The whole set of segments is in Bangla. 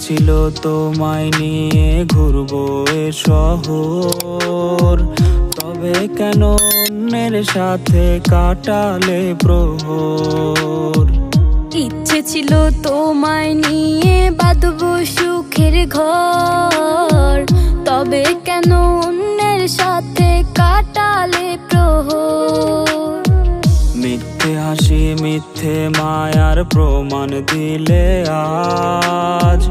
ছিল তোমায় নিয়ে ঘুরবো এ শহর, তবে কেন অন্যের সাথে কাটালে প্রহর। ইচ্ছে ছিল তোমায় নিয়ে বাঁধবো সুখের ঘর, তবে কেন অন্যের সাথে কাটালে প্রহর। মিথ্যে হাসি মিথ্যে মায়ার প্রমাণ দিলে আজ,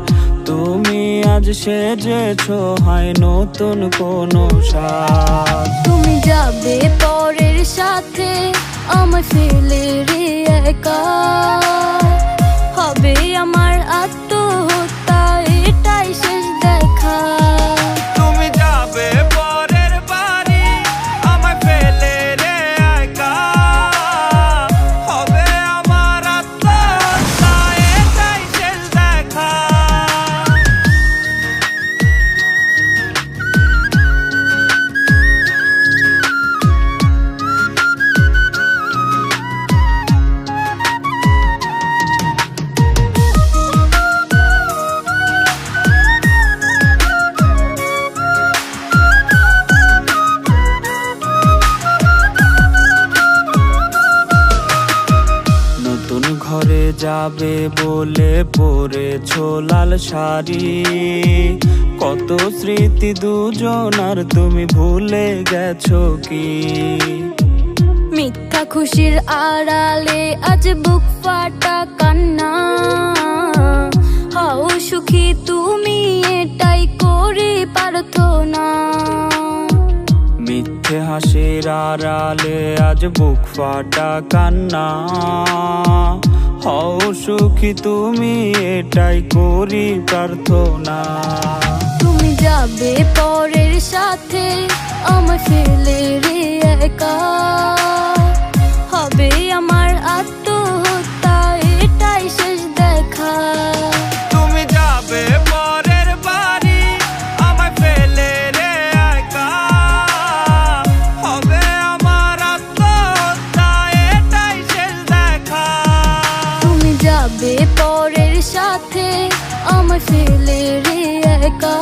তুমি আজ সেজেছো হায় নতুন কোনো সাজ। তুমি যাবে পরের সাথে আমায় ফেলে রে একা, হবে আমার আত্মহত্যা এটাই শেষ দেখা। তুমি যাবে পরের বাড়ি আমায় ফেলে রে একা, হবে আমার আত্মহত্যা এটাই শেষ দেখা। নতুন ঘরে যাবে বলে পরেছো লাল শাড়ি, কত স্মৃতি দুজনার তুমি ভুলে গেছো কি? মিথ্যা খুশির আড়ালে আজ বুক ফাটা কান্না, হও সুখী তুমি এটাই করি প্রার্থনা। মিথ্যে হাসির আড়ালে আজ বুক ফাটা কান্না, হও সুখী তুমি এটাই করি প্রার্থনা। তুমি যাবে পরের সাথে আমায় ফেলে রে একা, হবে আমার আত্মহত্যা এটাই শেষ দেখা। তুমি যাবে পরের বাড়ি আমায় ফেলে রে একা, হবে আমার আত্মহত্যা এটাই শেষ দেখা। তুমি যাবে পরের সাথে আমায় ফেলে রে একা,